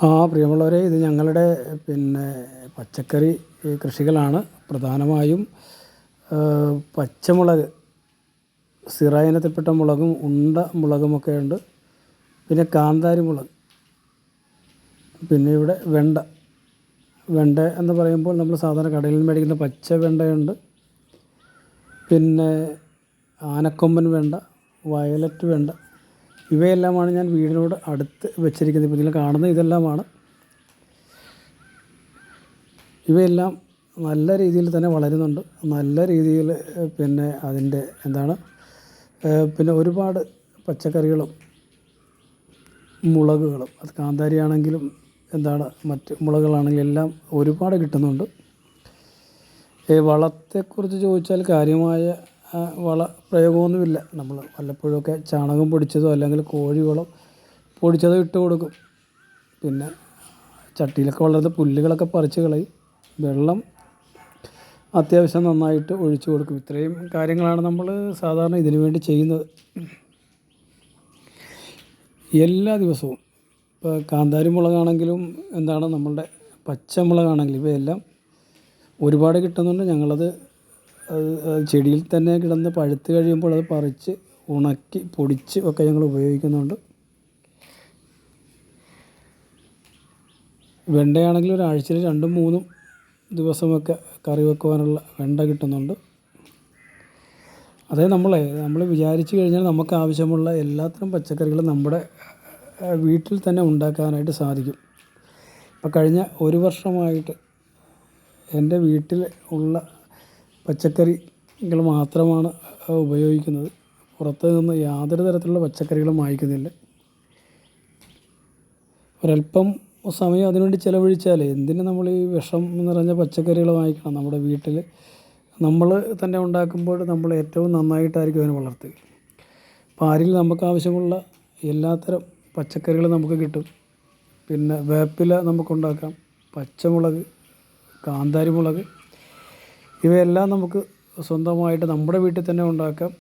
പ്രിയമുള്ളവരെ, ഇത് ഞങ്ങളുടെ പച്ചക്കറി കൃഷികളാണ്. പ്രധാനമായും പച്ചമുളക്, സിറ ഇനത്തിൽപ്പെട്ട മുളകും ഉണ്ട മുളകുമൊക്കെ ഉണ്ട്. പിന്നെ കാന്താരി മുളക്, പിന്നെ ഇവിടെ വെണ്ട എന്ന് പറയുമ്പോൾ നമ്മൾ സാധാരണ കടയിൽ നിന്ന് മേടിക്കുന്ന പച്ച വെണ്ടയുണ്ട്. പിന്നെ ആനക്കൊമ്പൻ വെണ്ട, വയലറ്റ് വെണ്ട, ഇവയെല്ലാമാണ് ഞാൻ വീടിനോട് അടുത്ത് വെച്ചിരിക്കുന്നത്. ഇപ്പോൾ ഇതിൽ കാണുന്ന ഇതെല്ലാമാണ്. ഇവയെല്ലാം നല്ല രീതിയിൽ തന്നെ വളരുന്നുണ്ട്. നല്ല രീതിയിൽ അതിൻ്റെ പിന്നെ ഒരുപാട് പച്ചക്കറികളും മുളകുകളും, അത് കാന്താരി ആണെങ്കിലും മറ്റ് മുളകുകളാണെങ്കിലും എല്ലാം ഒരുപാട് കിട്ടുന്നുണ്ട്. വളത്തെക്കുറിച്ച് ചോദിച്ചാൽ കാര്യമായ പ്രയോഗമൊന്നുമില്ല. നമ്മൾ വല്ലപ്പോഴൊക്കെ ചാണകം പൊടിച്ചതോ അല്ലെങ്കിൽ കോഴിവളം പൊടിച്ചതോ ഇട്ട് കൊടുക്കും. പിന്നെ ചട്ടിയിലൊക്കെ വളരുന്ന പുല്ലുകളൊക്കെ പറിച്ച് കളയും. വെള്ളം അത്യാവശ്യം നന്നായിട്ട് ഒഴിച്ചു കൊടുക്കും. ഇത്രയും കാര്യങ്ങളാണ് നമ്മൾ സാധാരണ ഇതിനു വേണ്ടി ചെയ്യുന്നത്. എല്ലാ ദിവസവും ഇപ്പോൾ കാന്താരി മുളകാണെങ്കിലും നമ്മളുടെ പച്ചമുളകാണെങ്കിലും ഇവയെല്ലാം ഒരുപാട് കിട്ടുന്നുണ്ട്. ഞങ്ങളത് ചെടിയിൽ തന്നെ കിടന്ന് പഴുത്ത് കഴിയുമ്പോൾ അത് പറിച്ച് ഉണക്കി പൊടിച്ച് ഒക്കെ ഞങ്ങൾ ഉപയോഗിക്കുന്നുണ്ട്. വെണ്ടയാണെങ്കിൽ ഒരാഴ്ചയിൽ 2-3 ദിവസമൊക്കെ കറി വെക്കുവാനുള്ള വെണ്ട കിട്ടുന്നുണ്ട്. അതേ നമ്മൾ വിചാരിച്ചു കഴിഞ്ഞാൽ നമുക്ക് ആവശ്യമുള്ള എല്ലാത്തരം പച്ചക്കറികളും നമ്മുടെ വീട്ടിൽ തന്നെ ഉണ്ടാക്കാനായിട്ട് സാധിക്കും. ഇപ്പോൾ കഴിഞ്ഞ 1 വർഷമായിട്ട് എൻ്റെ വീട്ടിൽ ഉള്ള പച്ചക്കറികൾ മാത്രമാണ് ഉപയോഗിക്കുന്നത്. പുറത്ത് നിന്ന് യാതൊരു തരത്തിലുള്ള പച്ചക്കറികളും വാങ്ങിക്കുന്നില്ല. ഒരല്പം സമയം അതിനുവേണ്ടി ചിലവഴിച്ചാൽ എന്തിന് നമ്മൾ ഈ വിഷം നിറഞ്ഞ പച്ചക്കറികൾ വാങ്ങിക്കണം? നമ്മുടെ വീട്ടിൽ നമ്മൾ തന്നെ ഉണ്ടാക്കുമ്പോൾ നമ്മൾ ഏറ്റവും നന്നായിട്ടായിരിക്കും അതിനെ വളർത്തുക. പാരിൽ നമുക്ക് ആവശ്യമുള്ള എല്ലാത്തരം പച്ചക്കറികൾ നമുക്ക് കിട്ടും. പിന്നെ വേപ്പില നമുക്കുണ്ടാക്കാം, പച്ചമുളക്, കാന്താരി മുളക്, ഇവയെല്ലാം നമുക്ക് സ്വന്തമായിട്ട് നമ്മുടെ വീട്ടിൽ തന്നെ ഉണ്ടാക്കാം.